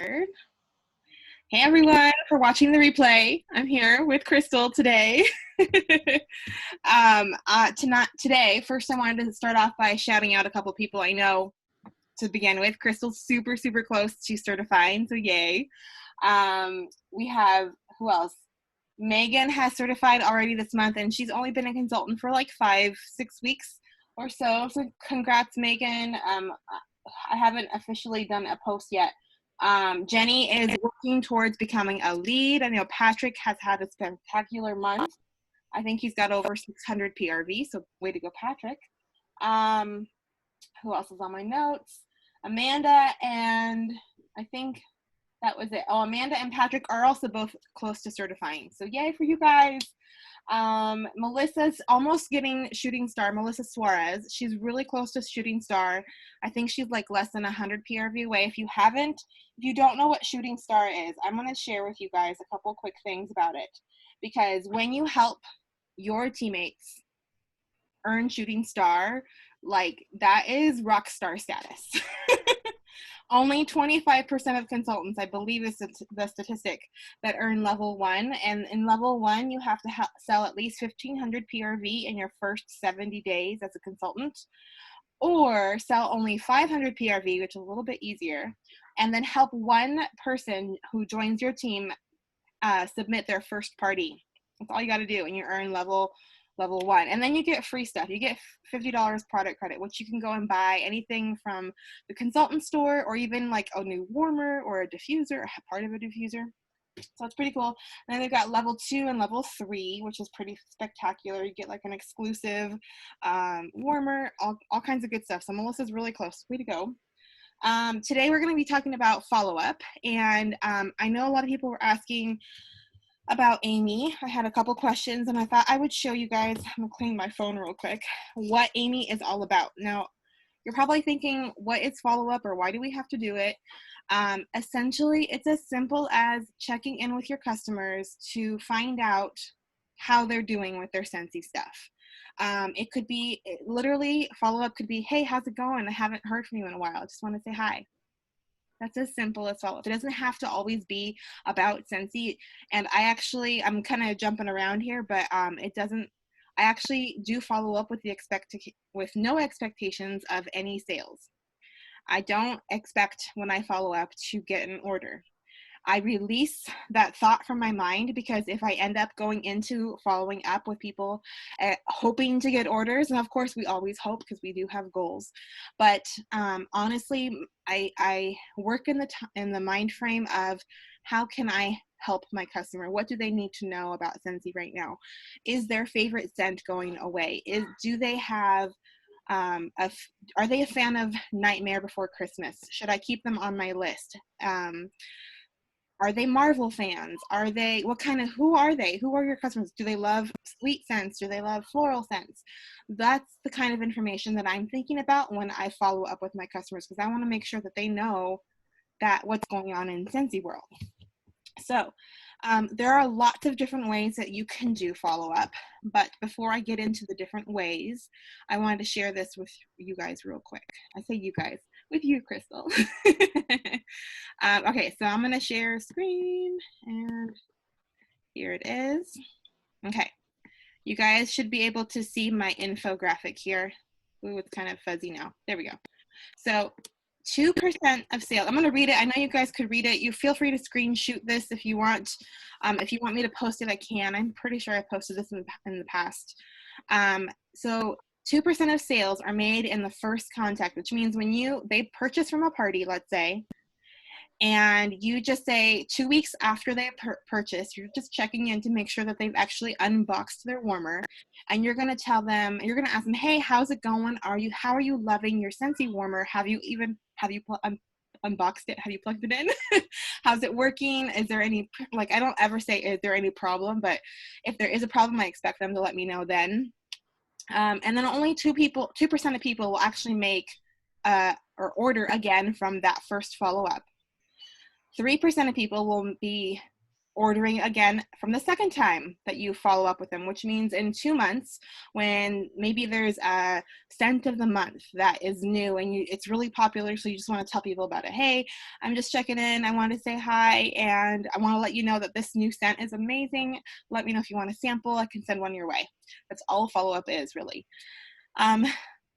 Hey everyone for watching the replay. I'm here with Crystal today. Today, first I wanted to start off by shouting out a couple people I know to begin with. Crystal's super close to certifying, so yay. We have, who else? Megan has certified already this month, and she's only been a consultant for like 5-6 weeks or so. So congrats, Megan. I haven't officially done a post yet. Jenny is working towards becoming a lead. I know Patrick has had a spectacular month. I think he's got over 600 PRV, so way to go, Patrick. Who else is on my notes? Amanda, and I think that was it. Oh, Amanda and Patrick are also both close to certifying, so yay for you guys. Melissa's almost getting shooting star. Melissa Suarez, she's really close to shooting star. I think she's like less than 100 PRV away. If you don't know what shooting star is, I'm going to share with you guys a couple quick things about it, because when you help your teammates earn shooting star, like that is rock star status. Only 25% of consultants, I believe, is the statistic, that earn level 1. And in level 1, you have to sell at least 1,500 PRV in your first 70 days as a consultant, or sell only 500 PRV, which is a little bit easier, and then help one person who joins your team submit their first party. That's all you got to do, and you earn level 1. And then you get free stuff. You get $50 product credit, which you can go and buy anything from the consultant store, or even like a new warmer or a diffuser, or part of a diffuser. So it's pretty cool. And then they've got level 2 and level 3, which is pretty spectacular. You get like an exclusive warmer, all kinds of good stuff. So Melissa's really close. Way to go. Today we're going to be talking about follow-up. And I know a lot of people were asking about Amy. I had a couple questions, and I thought I would show you guys, I'm gonna clean my phone real quick, what Amy is all about. Now, you're probably thinking, what is follow-up, or why do we have to do it? Essentially, it's as simple as checking in with your customers to find out how they're doing with their Scentsy stuff. It could be, literally, follow-up could be, hey, how's it going? I haven't heard from you in a while. I just want to say hi. That's as simple as follow-up. It doesn't have to always be about Scentsy. And I'm kind of jumping around here, but I actually do follow up with no expectations of any sales. I don't expect when I follow up to get an order. I release that thought from my mind, because if I end up going into following up with people hoping to get orders, and of course we always hope because we do have goals, but honestly, I work in the mind frame of how can I help my customer? What do they need to know about Scentsy right now? Is their favorite scent going away? Do they have are they a fan of Nightmare Before Christmas? Should I keep them on my list? Are they Marvel fans? Who are they? Who are your customers? Do they love sweet scents? Do they love floral scents? That's the kind of information that I'm thinking about when I follow up with my customers, because I want to make sure that they know that what's going on in Scentsy world. So there are lots of different ways that you can do follow-up, but before I get into the different ways, I wanted to share this with you guys real quick. I say you guys, with you, Crystal. Okay, so I'm going to share screen, and here it is. Okay, you guys should be able to see my infographic here. Ooh, it's kind of fuzzy now. There we go. So 2% of sales. I'm going to read it. I know you guys could read it. You feel free to screenshot this if you want. If you want me to post it, I can. I'm pretty sure I posted this in the past. So 2% of sales are made in the first contact, which means when they purchase from a party, let's say, and you just say 2 weeks after they purchase, you're just checking in to make sure that they've actually unboxed their warmer, and you're going to ask them, hey, how's it going? How are you loving your Scentsy warmer? Have you unboxed it? Have you plugged it in? How's it working? Is there any, I don't ever say, is there any problem? But if there is a problem, I expect them to let me know then. And then only 2% of people will actually make or order again from that first follow-up. 3% of people will be ordering again from the second time that you follow up with them, which means in 2 months, when maybe there's a scent of the month that is new and it's really popular, so you just want to tell people about it. Hey, I'm just checking in. I want to say hi, and I want to let you know that this new scent is amazing. Let me know if you want a sample. I can send one your way. That's all follow-up is, really.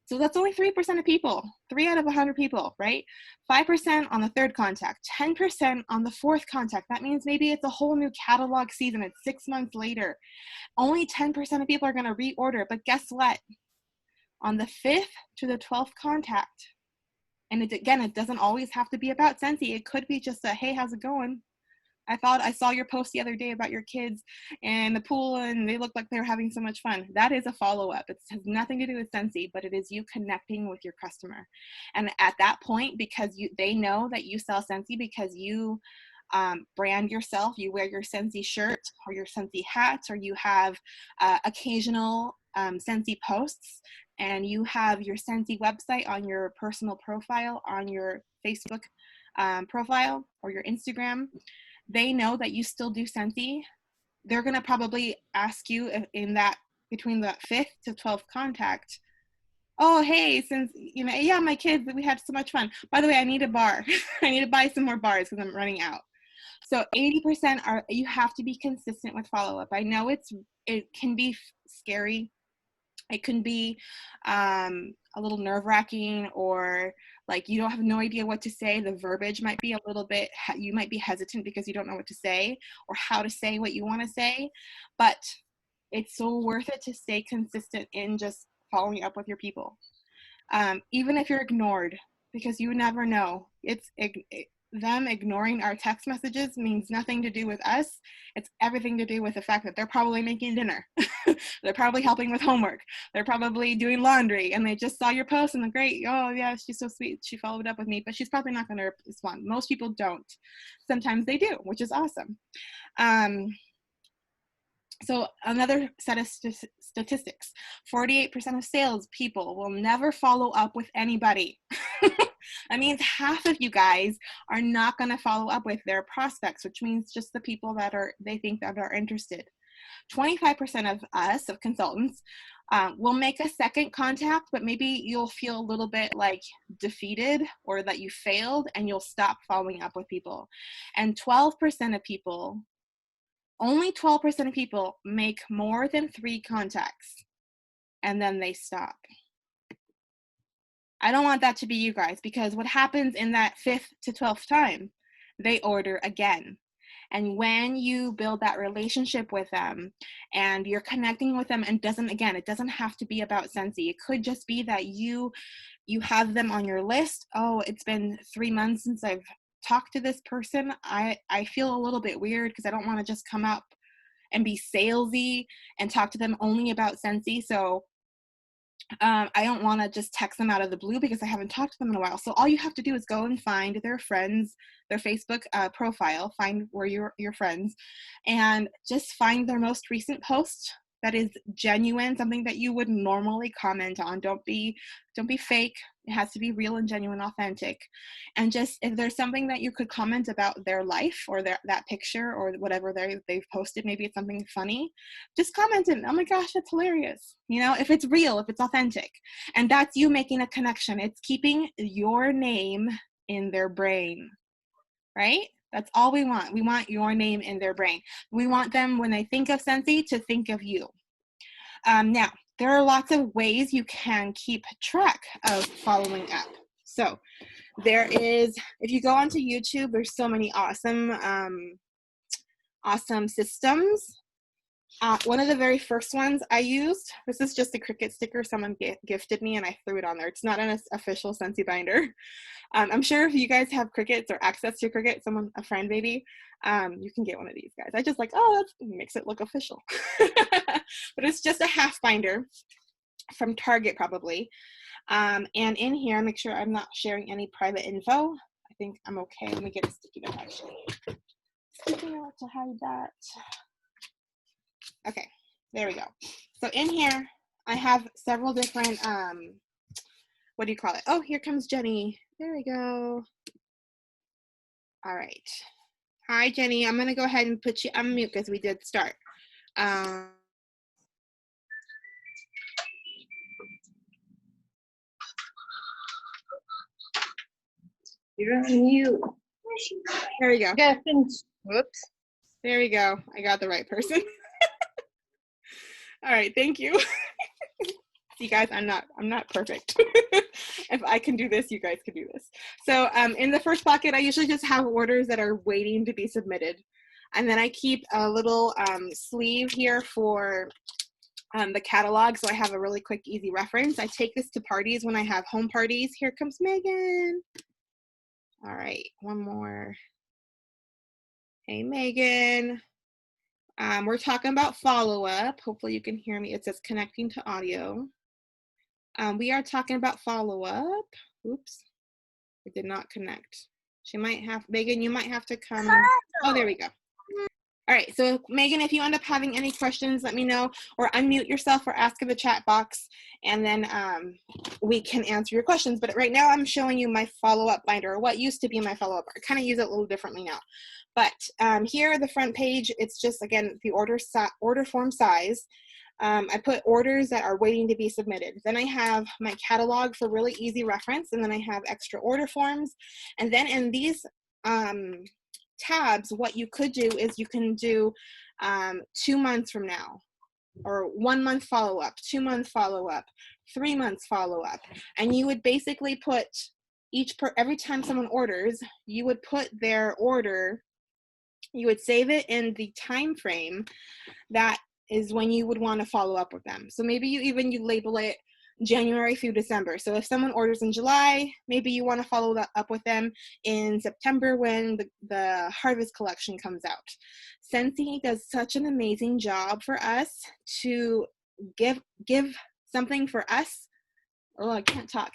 So that's only 3% of people, 3 out of 100 people, right? 5% on the third contact, 10% on the fourth contact. That means maybe it's a whole new catalog season. It's 6 months later. Only 10% of people are going to reorder. But guess what? On the 5th to the 12th contact, and again, it doesn't always have to be about Scentsy. It could be just a, hey, how's it going? I saw your post the other day about your kids and the pool, and they looked like they were having so much fun. That is a follow-up. It has nothing to do with Scentsy, but it is you connecting with your customer. And at that point, because they know that you sell Scentsy, because you brand yourself, you wear your Scentsy shirt or your Scentsy hat, or you have occasional Scentsy posts, and you have your Scentsy website on your personal profile, on your Facebook profile or your Instagram. They know that you still do Scentsy. They're going to probably ask you in that between the 5th to 12th contact, oh, hey, since, yeah, my kids, we had so much fun. By the way, I need a bar. I need to buy some more bars because I'm running out. So 80% you have to be consistent with follow-up. I know it can be scary. It can be a little nerve-wracking, or like you don't have no idea what to say. The verbiage might be a little bit, you might be hesitant because you don't know what to say or how to say what you want to say, but it's so worth it to stay consistent in just following up with your people. Even if you're ignored, because you never know. Them ignoring our text messages means nothing to do with us. It's everything to do with the fact that they're probably making dinner. They're probably helping with homework. They're probably doing laundry, and they just saw your post and they're great. Oh yeah, she's so sweet. She followed up with me, but she's probably not going to respond. Most people don't. Sometimes they do, which is awesome. So another set of statistics, 48% of salespeople will never follow up with anybody. That means half of you guys are not going to follow up with their prospects, which means just the people that they think that are interested. 25% of us, of consultants, will make a second contact, but maybe you'll feel a little bit like defeated or that you failed, and you'll stop following up with people. And 12% of people, only 12% of people make more than 3 contacts, and then they stop. I don't want that to be you guys, because what happens in that 5th to 12th time, they order again. And when you build that relationship with them and you're connecting with them, and it doesn't have to be about Scentsy. It could just be that you have them on your list. Oh, it's been 3 months since I've talked to this person. I feel a little bit weird because I don't want to just come up and be salesy and talk to them only about Scentsy. So I don't want to just text them out of the blue because I haven't talked to them in a while. So all you have to do is go and find their friends, their Facebook profile, find where your friends, and just find their most recent post that is genuine, something that you would normally comment on. Don't be fake. It has to be real and genuine, authentic. And just if there's something that you could comment about their life or that picture or whatever they've posted, maybe it's something funny, just comment it. Oh my gosh, that's hilarious. If it's real, if it's authentic. And that's you making a connection. It's keeping your name in their brain, right? That's all we want. We want your name in their brain. We want them, when they think of Scentsy, to think of you. Now, there are lots of ways you can keep track of following up. So there is, if you go onto YouTube, there's so many awesome systems. One of the very first ones I used, this is just a Cricut sticker someone gifted me, and I threw it on there. It's not an official Scentsy binder. I'm sure if you guys have Cricuts or access to Cricut, a friend maybe, you can get one of these guys. I just that makes it look official. But it's just a half binder from Target probably. And in here, make sure I'm not sharing any private info. I think I'm okay. Let me get a sticky note actually. Sticky note to hide that. Okay, there we go. So in here, I have several different, what do you call it? Oh, here comes Jenny. There we go. All right. Hi, Jenny. I'm going to go ahead and put you on mute because we did start. Um, You're on mute. there we go. Whoops. There we go. I got the right person. All right. Thank you. You guys, I'm not perfect. If I can do this, you guys can do this. So in the first bucket, I usually just have orders that are waiting to be submitted. And then I keep a little sleeve here for the catalog, so I have a really quick, easy reference. I take this to parties when I have home parties. Here comes Megan. All right, one more. Hey, Megan. We're talking about follow-up. Hopefully you can hear me. It says connecting to audio. We are talking about follow-up. Oops, it did not connect. She might have, Megan, you might have to come. Oh, there we go. All right, so Megan, if you end up having any questions, let me know, or unmute yourself or ask in the chat box, and then we can answer your questions. But right now I'm showing you my follow-up binder, or what used to be my follow-up. I kind of use it a little differently now. But here, the front page, it's just, again, the order form size. I put orders that are waiting to be submitted. Then I have my catalog for really easy reference, and then I have extra order forms. And then in these tabs, what you could do is you can do 2 months from now, or 1 month follow-up, 2 month follow-up, 3 months follow-up. And you would basically put every time someone orders, you would put their order, you would save it in the time frame that is when you would want to follow up with them. So maybe you label it January through December. So if someone orders in July, maybe you want to follow that up with them in September when the harvest collection comes out. Scentsy does such an amazing job for us to give something for us. Oh, I can't talk.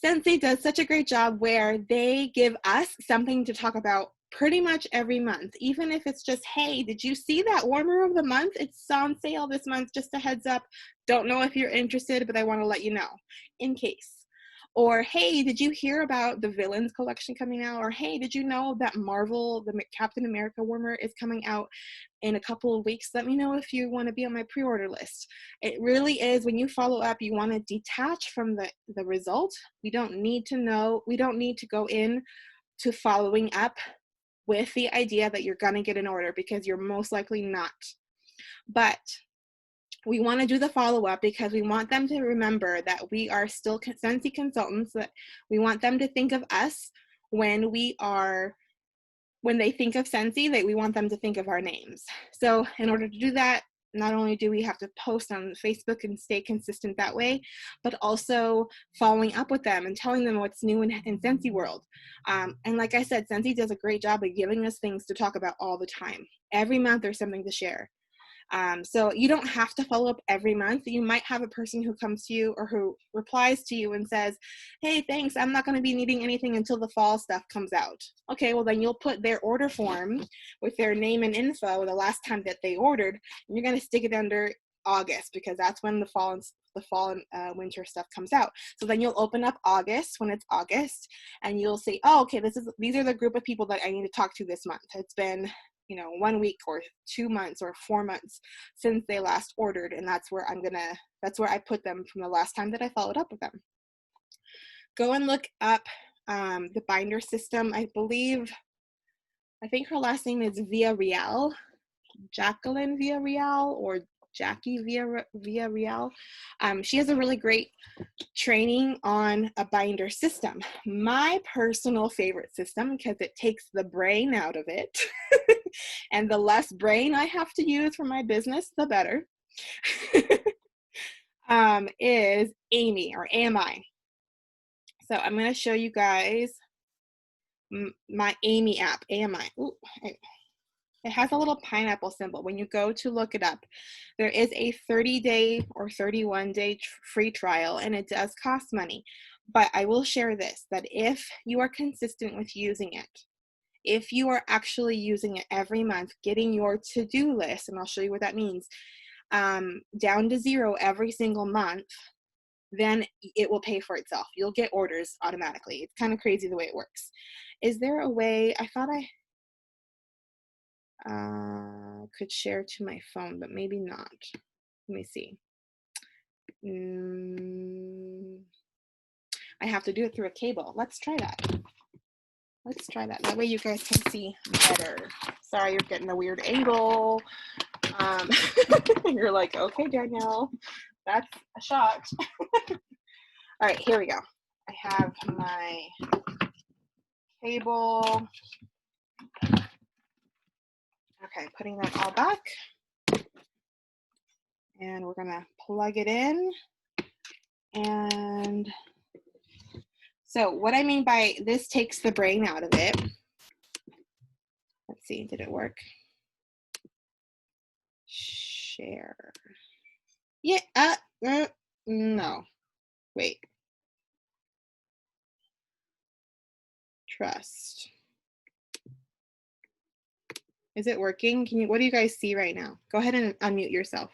Scentsy does such a great job where they give us something to talk about pretty much every month, even if it's just, hey, did you see that warmer of the month? It's on sale this month, just a heads up. Don't know if you're interested, but I want to let you know in case. Or, hey, did you hear about the villains collection coming out? Or, hey, did you know that Marvel, the Captain America warmer is coming out in a couple of weeks? Let me know if you want to be on my pre-order list. It really is, when you follow up, you want to detach from the result. We don't need to know, we don't need to go in to following up with the idea that you're going to get an order, because you're most likely not. But we want to do the follow-up because we want them to remember that we are still Scentsy consultants, that we want them to think of us when they think of Scentsy, that we want them to think of our names. So in order to do that, not only do we have to post on Facebook and stay consistent that way, but also following up with them and telling them what's new in Scentsy world. And like I said, Scentsy does a great job of giving us things to talk about all the time. Every month there's something to share. So you don't have to follow up every month. You might have a person who comes to you or who replies to you and says, hey, thanks, I'm not going to be needing anything until the fall stuff comes out. Okay, well then you'll put their order form with their name and info the last time that they ordered, and you're going to stick it under August, because that's when the fall and winter stuff comes out. So then you'll open up August when it's August, and you'll say, oh, okay, these are the group of people that I need to talk to this month. It's been 1 week or 2 months or 4 months since they last ordered, and that's where I put them from the last time that I followed up with them. Go and look up the binder system. I think her last name is Villarreal, Jacqueline Villarreal, or Jackie Villarreal. She has a really great training on a binder system. My personal favorite system, because it takes the brain out of it, and the less brain I have to use for my business, the better, is AMI, or AMI. So I'm going to show you guys my AMI app, AMI. Ooh, it has a little pineapple symbol. When you go to look it up, there is a 30-day or 31-day free trial, and it does cost money. But I will share this, that if you are consistent with using it, if you are actually using it every month, getting your to-do list, and I'll show you what that means, down to 0 every single month, then it will pay for itself. You'll get orders automatically. It's kind of crazy the way it works. Is there a way, Could share to my phone, but maybe not. Let me see. I have to do it through a cable. Let's try that. Let's try that. That way you guys can see better. Sorry, you're getting a weird angle. You're like, okay, Danielle, that's a shot. All right, here we go. I have my cable. Okay, putting that all back. And we're gonna plug it in. And so what I mean by this takes the brain out of it. Let's see, did it work? Share. Yeah, no, wait. Trust. Is it working? What do you guys see right now? Go ahead and unmute yourself.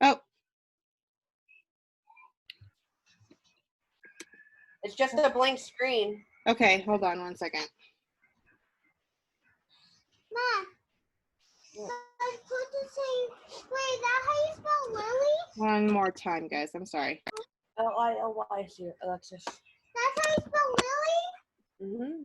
Oh. It's just a blank screen. Okay, hold on one second. Ma, I put the same. Wait, that how you spell Lily? One more time, guys. I'm sorry. L-I-L-Y, Alexis. That's how you spell Lily? Mm-hmm.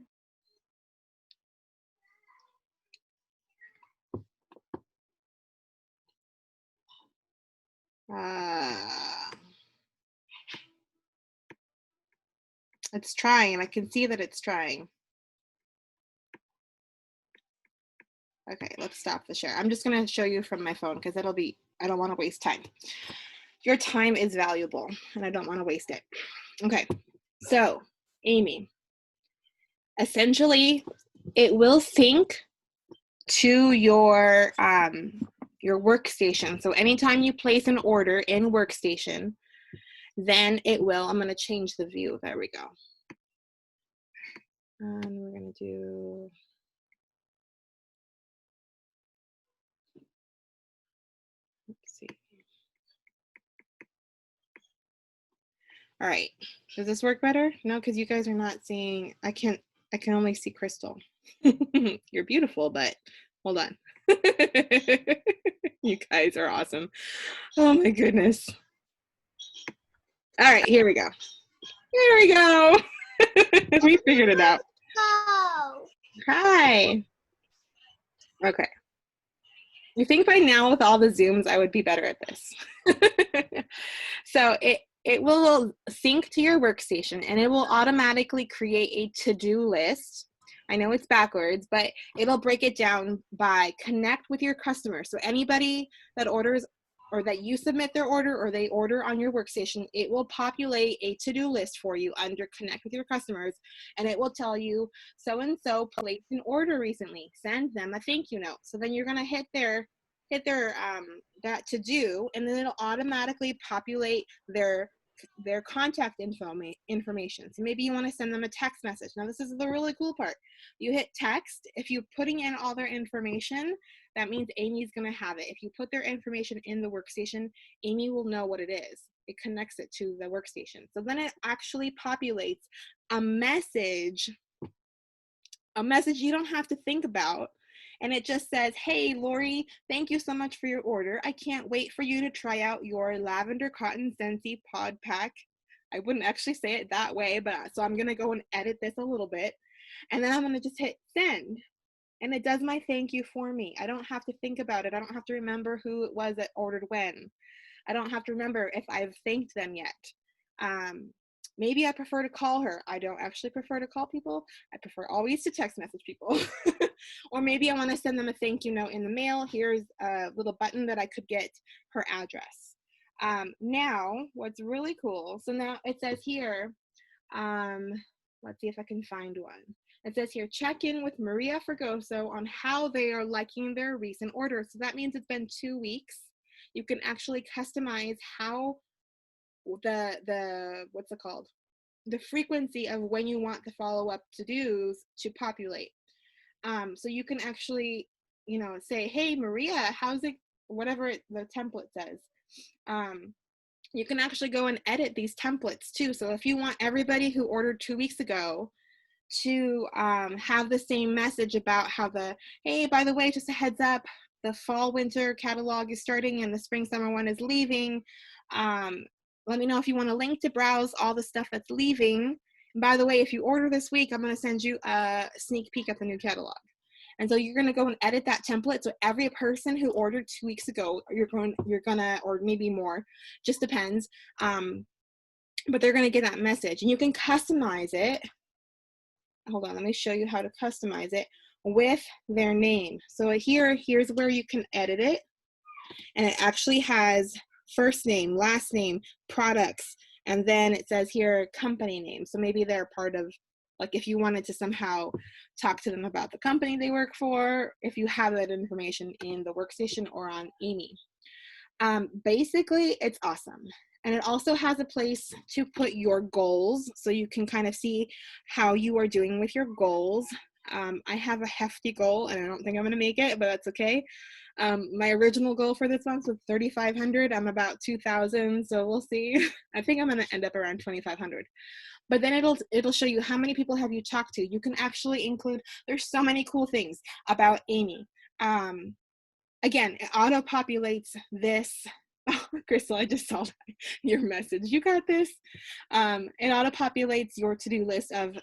It's trying, and I can see that it's trying. Okay, let's stop the share. I'm just going to show you from my phone because I don't want to waste time. Your time is valuable, and I don't want to waste it. Okay, so Amy, essentially, it will sync to your workstation. So anytime you place an order in workstation, then it will. I'm going to change the view. There we go. And we're going to do. Let's see. All right. Does this work better? No, because you guys are not seeing. I can only see Crystal. You're beautiful, but hold on. You guys are awesome. Oh my goodness. All right, here we go. Here we go. We figured it out. Go. Hi. Okay. You think by now with all the Zooms, I would be better at this. So it will sync to your workstation and it will automatically create a to-do list. I know it's backwards, but it'll break it down by connect with your customers. So anybody that orders or that you submit their order or they order on your workstation, it will populate a to-do list for you under connect with your customers, and it will tell you so-and-so placed an order recently, send them a thank you note. So then you're gonna hit their that to do, and then it'll automatically populate their contact information. So maybe you want to send them a text message. Now this is the really cool part. You hit text. If you're putting in all their information, that means Amy's going to have it. If you put their information in the workstation, Amy will know what it is. It connects it to the workstation. So then it actually populates a message you don't have to think about. And it just says, hey, Lori, thank you so much for your order. I can't wait for you to try out your lavender cotton Scentsy pod pack. I wouldn't actually say it that way, but so I'm going to go and edit this a little bit. And then I'm going to just hit send. And it does my thank you for me. I don't have to think about it. I don't have to remember who it was that ordered when. I don't have to remember if I've thanked them yet. Maybe I prefer to call her. I don't actually prefer to call people. I prefer always to text message people. Or maybe I want to send them a thank you note in the mail. Here's a little button that I could get her address. Now, what's really cool, so now it says here, let's see if I can find one. It says here, check in with Maria Fregoso on how they are liking their recent order. So that means it's been 2 weeks. You can actually customize how the what's it called? The frequency of when you want the follow-up to-dos to populate. So you can actually, say, hey, Maria, how's it, whatever the template says. You can actually go and edit these templates too. So if you want everybody who ordered 2 weeks ago to have the same message about how hey, by the way, just a heads up, the fall winter catalog is starting and the spring summer one is leaving. Let me know if you want a link to browse all the stuff that's leaving. And by the way, if you order this week, I'm going to send you a sneak peek at the new catalog. And so you're going to go and edit that template. So every person who ordered 2 weeks ago, you're gonna, or maybe more, just depends. But they're going to get that message, and you can customize it. Hold on, let me show you how to customize it with their name. So here's where you can edit it. And it actually has first name, last name, products, and then it says here company name. So maybe they're part of, like, if you wanted to somehow talk to them about the company they work for, if you have that information in the workstation or on Amy. Basically, it's awesome. And it also has a place to put your goals, so you can kind of see how you are doing with your goals. I have a hefty goal, and I don't think I'm going to make it, but that's okay. My original goal for this month was 3,500. I'm about 2,000, so we'll see. I think I'm going to end up around 2,500. But then it'll show you how many people have you talked to. You can actually include, there's so many cool things about Amy. Again, it auto-populates this. Oh, Crystal, I just saw your message. You got this. It auto-populates your to-do list of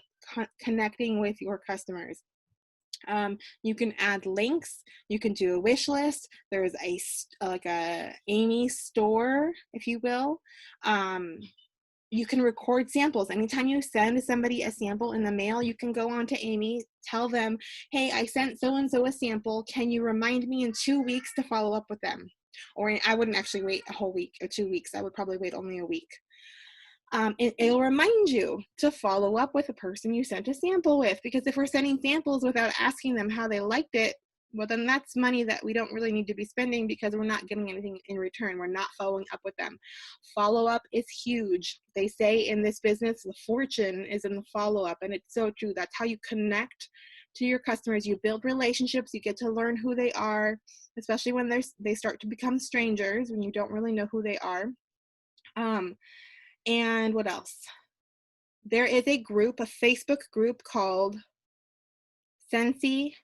connecting with your customers. You can add links. You can do a wish list. There's a Amy store, if you will. You can record samples. Anytime you send somebody a sample in the mail, you can go on to Amy, tell them, hey, I sent so-and-so a sample. Can you remind me in 2 weeks to follow up with them? Or I wouldn't actually wait a whole week or 2 weeks. I would probably wait only a week. It'll remind you to follow up with the person you sent a sample with, because if we're sending samples without asking them how they liked it, well, then that's money that we don't really need to be spending because we're not getting anything in return. We're not following up with them. Follow-up is huge. They say in this business, the fortune is in the follow-up, and it's so true. That's how you connect to your customers. You build relationships. You get to learn who they are, especially when they start to become strangers, when you don't really know who they are. And what else? There is a group, a Facebook group called Scentsy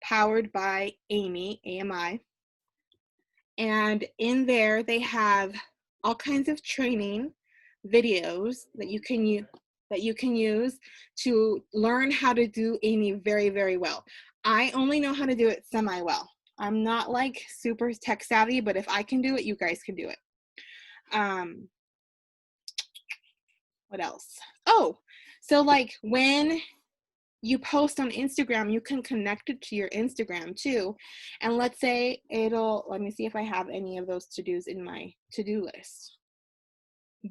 #powered by Amy, AMI. And in there, they have all kinds of training videos that you can use to learn how to do Amy very, very well. I only know how to do it semi-well. I'm not like super tech savvy, but if I can do it, you guys can do it. What else? Oh, so like when you post on Instagram, you can connect it to your Instagram too. And let's say let me see if I have any of those to-dos in my to-do list.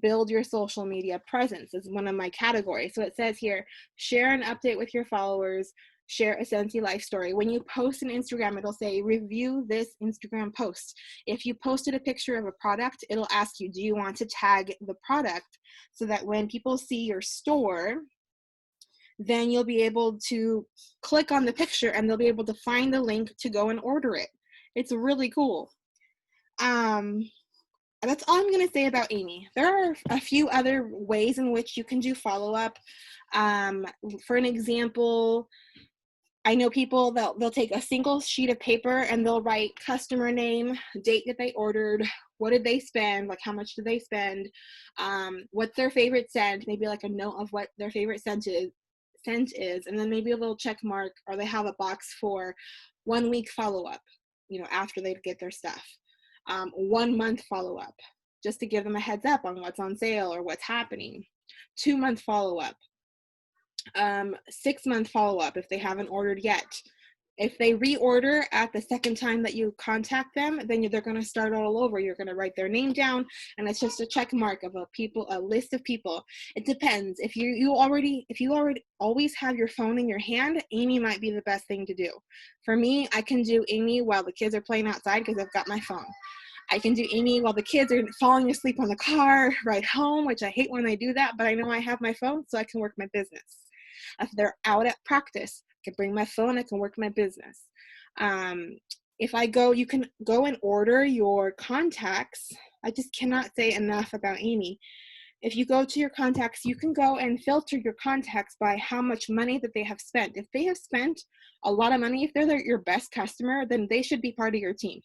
Build your social media presence is one of my categories. So it says here, share an update with your followers, share a Scentsy life story. When you post an Instagram, it'll say, review this Instagram post. If you posted a picture of a product, it'll ask you, do you want to tag the product? So that when people see your store, then you'll be able to click on the picture and they'll be able to find the link to go and order it. It's really cool. That's all I'm going to say about Amy. There are a few other ways in which you can do follow-up. For an example, I know people that they'll take a single sheet of paper and they'll write customer name, date that they ordered, what did they spend, like how much did they spend, what's their favorite scent, maybe like a note of what their favorite scent is, and then maybe a little check mark, or they have a box for 1 week follow-up, after they get their stuff. 1 month follow-up, just to give them a heads up on what's on sale or what's happening. 2 month follow-up. 6 month follow-up if they haven't ordered yet. If they reorder at the second time that you contact them, then they're going to start all over. You're going to write their name down, and it's just a check mark of a list of people. It depends. If you already always have your phone in your hand, Amy might be the best thing to do. For me, I can do Amy while the kids are playing outside because I've got my phone. I can do Amy while the kids are falling asleep on the car ride home, which I hate when they do that, but I know I have my phone so I can work my business. If they're out at practice, I can bring my phone, I can work my business. You can go and order your contacts. I just cannot say enough about Amy. if you go to your contacts, you can go and filter your contacts by how much money that they have spent. If they have spent a lot of money, if they're your best customer, then they should be part of your team.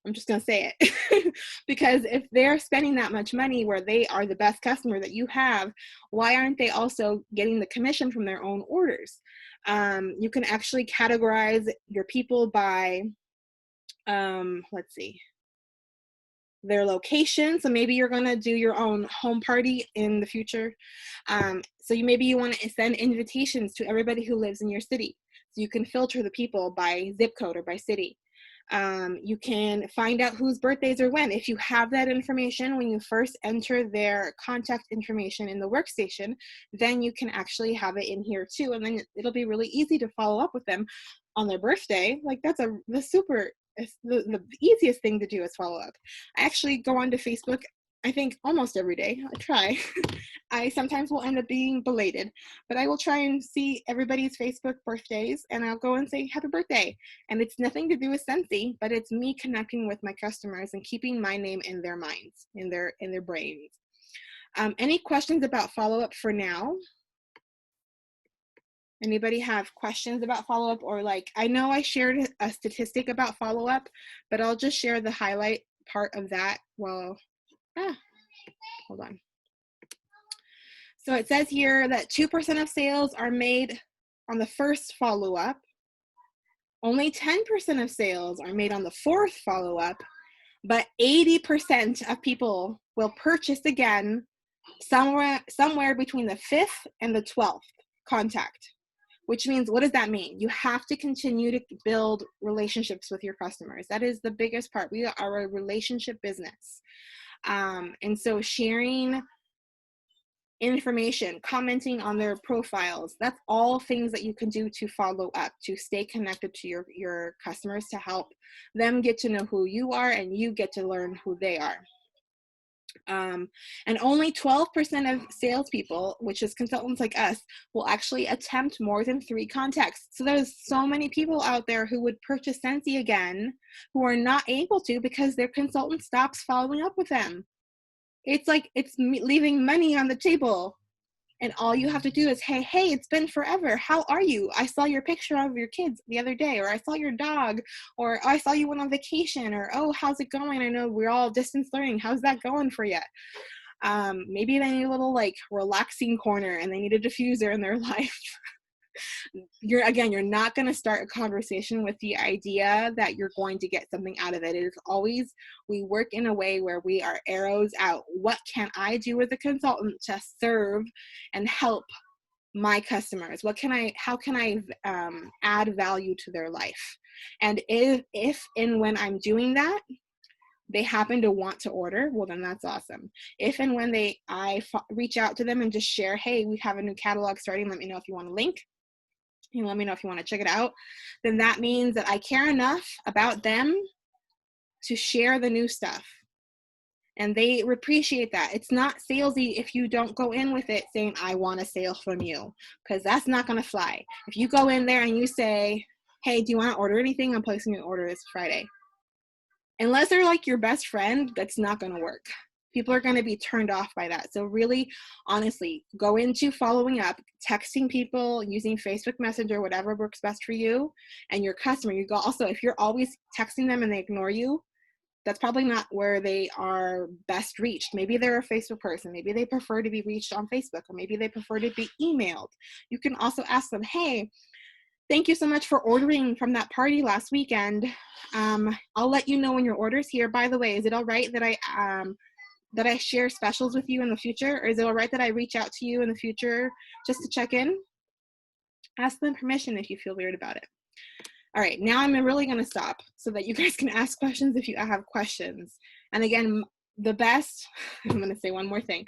I'm just going to say it. Because if they're spending that much money where they are the best customer that you have, why aren't they also getting the commission from their own orders? You can actually categorize your people by, let's see, their location. So maybe you're going to do your own home party in the future. So maybe you want to send invitations to everybody who lives in your city. So you can filter the people by zip code or by city. You can find out whose birthdays are when. If you have that information when you first enter their contact information in the workstation, then you can actually have it in here too. And then it'll be really easy to follow up with them on their birthday. Like the easiest thing to do is follow up. I actually go onto Facebook, I think almost every day. I try. I sometimes will end up being belated, but I will try and see everybody's Facebook birthdays and I'll go and say happy birthday. And it's nothing to do with Scentsy, but it's me connecting with my customers and keeping my name in their minds, in their brains. Any questions about follow-up for now? Anybody have questions about follow-up? Or like, I know I shared a statistic about follow-up, but I'll just share the highlight part of that. Well, hold on. So it says here that 2% of sales are made on the first follow-up. Only 10% of sales are made on the fourth follow-up, but 80% of people will purchase again somewhere between the 5th and the 12th contact. Which means, what does that mean? You have to continue to build relationships with your customers. That is the biggest part. We are a relationship business. And so sharing information, commenting on their profiles, that's all things that you can do to follow up, to stay connected to your customers, to help them get to know who you are and you get to learn who they are. And only 12% of salespeople, which is consultants like us, will actually attempt more than 3 contacts. So there's so many people out there who would purchase Scentsy again who are not able to because their consultant stops following up with them. It's like it's leaving money on the table. And all you have to do is, hey, it's been forever. How are you? I saw your picture of your kids the other day, or I saw your dog, or I saw you went on vacation, or, oh, how's it going? I know we're all distance learning. How's that going for you? Maybe they need a little like relaxing corner and they need a diffuser in their life. You're not going to start a conversation with the idea that you're going to get something out of it. It is always, we work in a way where we are arrows out. What can I do as a consultant to serve and help my customers? How can I add value to their life? And if and when I'm doing that, they happen to want to order, well, then that's awesome. If and when I reach out to them and just share, hey, we have a new catalog starting, let me know if you want a link. You let me know if you want to check it out, then that means that I care enough about them to share the new stuff. And they appreciate that. It's not salesy if you don't go in with it saying, I want a sale from you, because that's not going to fly. If you go in there and you say, hey, do you want to order anything? I'm placing an order this Friday. Unless they're like your best friend, that's not going to work. People are going to be turned off by that. So really, honestly, go into following up, texting people, using Facebook Messenger, whatever works best for you and your customer. You go also, if you're always texting them and they ignore you, that's probably not where they are best reached. Maybe they're a Facebook person. Maybe they prefer to be reached on Facebook, or maybe they prefer to be emailed. You can also ask them, hey, thank you so much for ordering from that party last weekend. I'll let you know when your order's here. By the way, is it all right that I share specials with you in the future? Or is it all right that I reach out to you in the future just to check in? Ask them permission if you feel weird about it. All right, now I'm really going to stop so that you guys can ask questions if you have questions. And again, the best, I'm going to say one more thing.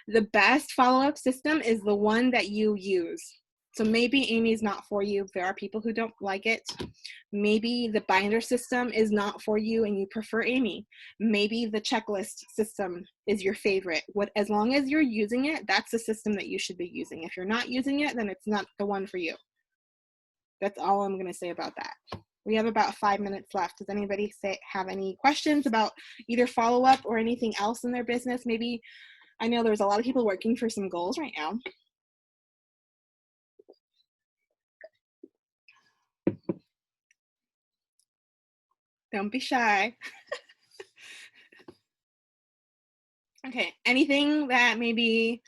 The best follow-up system is the one that you use. So maybe Amy's not for you. There are people who don't like it. Maybe the binder system is not for you and you prefer Amy. Maybe the checklist system is your favorite. As long as you're using it, that's the system that you should be using. If you're not using it, then it's not the one for you. That's all I'm going to say about that. We have about 5 minutes left. Does anybody have any questions about either follow-up or anything else in their business? Maybe I know there's a lot of people working for some goals right now. Don't be shy. Okay, anything that maybe,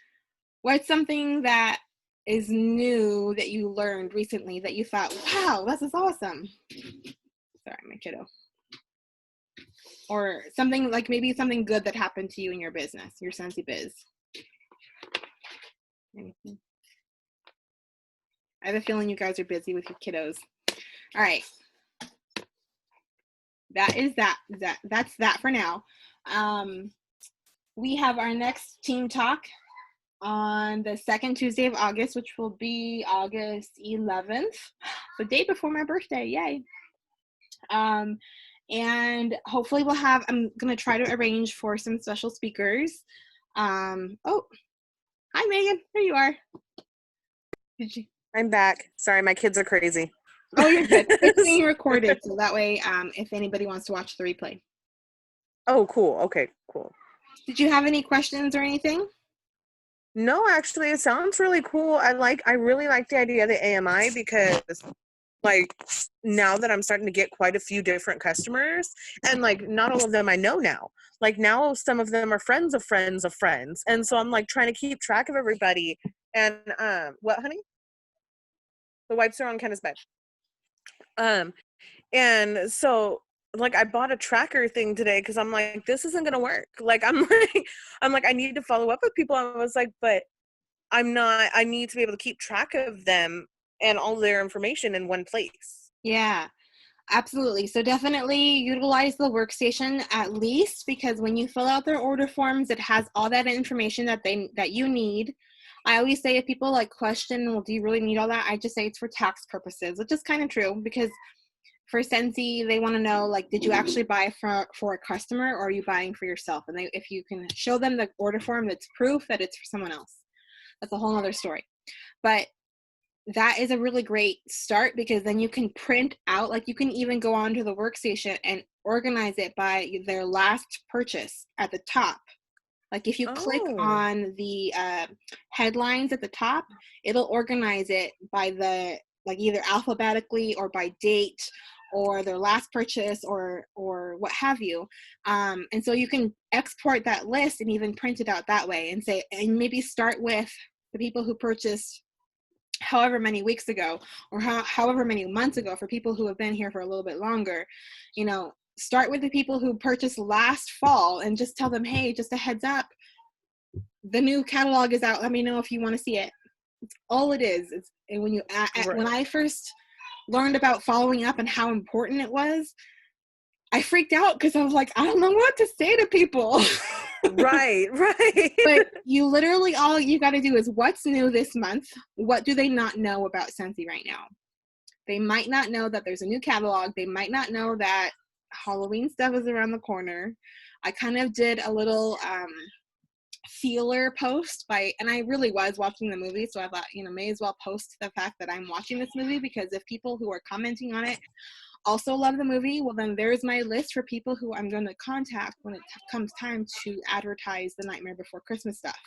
what's something that is new that you learned recently that you thought, wow, this is awesome? Sorry, my kiddo. Or something like maybe something good that happened to you in your business, your Scentsy biz. Anything? I have a feeling you guys are busy with your kiddos. All right. That's that for now. We have our next team talk on the second Tuesday of August, which will be August 11th, the day before my birthday. Yay. And hopefully we'll have, I'm going to try to arrange for some special speakers. Oh, hi, Megan. There you are. Did you? I'm back. Sorry, my kids are crazy. Oh, you're good. It's being recorded, so that way, if anybody wants to watch the replay. Oh, cool. Okay, cool. Did you have any questions or anything? No, actually, it sounds really cool. I really like the idea of the AMI because, like, now that I'm starting to get quite a few different customers, and, like, not all of them I know now. Like, now some of them are friends of friends of friends. And so I'm, like, trying to keep track of everybody. And, what, honey? The wipes are on Kenneth's bed. And so, like, I bought a tracker thing today because I'm like, this isn't gonna work. Like, I'm like, I need to follow up with people. I was like, but I need to be able to keep track of them and all their information in one place. Yeah, absolutely. So definitely utilize the workstation at least, because when you fill out their order forms, it has all that information that you need. I always say if people like question, well, do you really need all that? I just say it's for tax purposes, which is kind of true, because for Scentsy, they want to know, like, did you actually buy for a customer, or are you buying for yourself? And if you can show them the order form, that's proof that it's for someone else. That's a whole other story. But that is a really great start, because then you can print out, like, you can even go onto the workstation and organize it by their last purchase at the top. Like, if you click on the headlines at the top, it'll organize it by the, like, either alphabetically or by date or their last purchase or what have you. And so you can export that list and even print it out that way, and say, and maybe start with the people who purchased however many weeks ago, or however many months ago for people who have been here for a little bit longer. You know, start with the people who purchased last fall and just tell them, hey, just a heads up, the new catalog is out. Let me know if you want to see it. It's all it is. And when when I first learned about following up and how important it was, I freaked out because I was like, I don't know what to say to people. Right. But you literally, all you got to do is, what's new this month? What do they not know about Scentsy right now? They might not know that there's a new catalog. They might not know that Halloween stuff is around the corner. I kind of did a little feeler post and I really was watching the movie, so I thought, may as well post the fact that I'm watching this movie, because if people who are commenting on it also love the movie, well, then there's my list for people who I'm going to contact when it comes time to advertise the Nightmare Before Christmas stuff.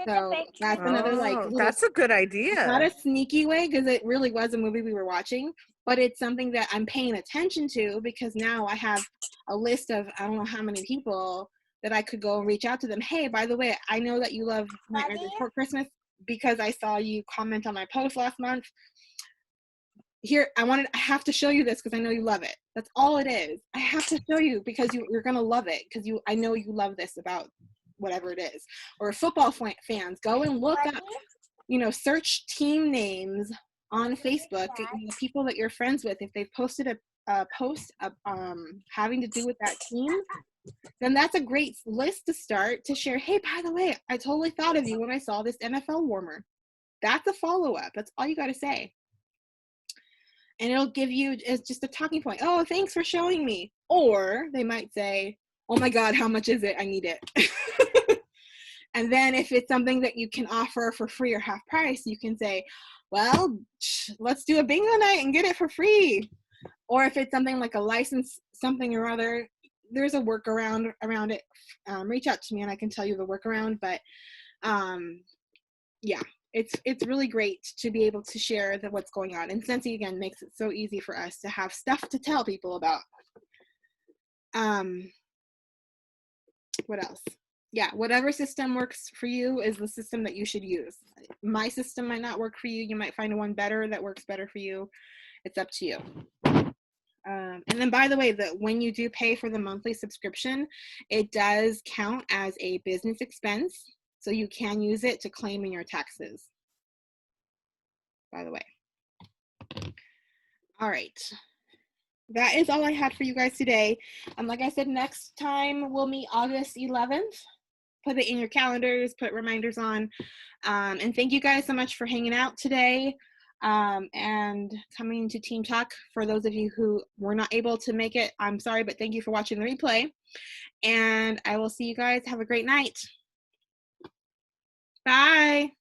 So that's another, like, that's a good idea. It's not a sneaky way, because it really was a movie we were watching, but it's something that I'm paying attention to, because now I have a list of, I don't know how many people that I could go and reach out to them. Hey, by the way, I know that you love Nightmare Before Christmas because I saw you comment on my post last month. Here, I have to show you this because I know you love it. That's all it is. I have to show you because you're going to love it, because I know you love this about whatever it is. Or football fans, go and look up, search team names on Facebook, people that you're friends with. If they've posted a post having to do with that team, then that's a great list to start to share. Hey, by the way, I totally thought of you when I saw this NFL warmer. That's a follow-up. That's all you got to say. And it'll give you just a talking point. Oh, thanks for showing me. Or they might say, oh my God, how much is it? I need it. And then if it's something that you can offer for free or half price, you can say, well, let's do a bingo night and get it for free. Or if it's something like a license, something or other, there's a workaround around it. Reach out to me and I can tell you the workaround. But yeah, it's really great to be able to share what's going on. And Scentsy again makes it so easy for us to have stuff to tell people about. What else? Yeah, whatever system works for you is the system that you should use. My system might not work for you. You might find one better that works better for you. It's up to you. And then, by the way, when you do pay for the monthly subscription, it does count as a business expense. So you can use it to claim in your taxes, by the way. All right. That is all I had for you guys today. Like I said, next time we'll meet August 11th. Put it in your calendars, put reminders on. And thank you guys so much for hanging out today and coming to Team Talk. For those of you who were not able to make it, I'm sorry, but thank you for watching the replay. And I will see you guys. Have a great night. Bye.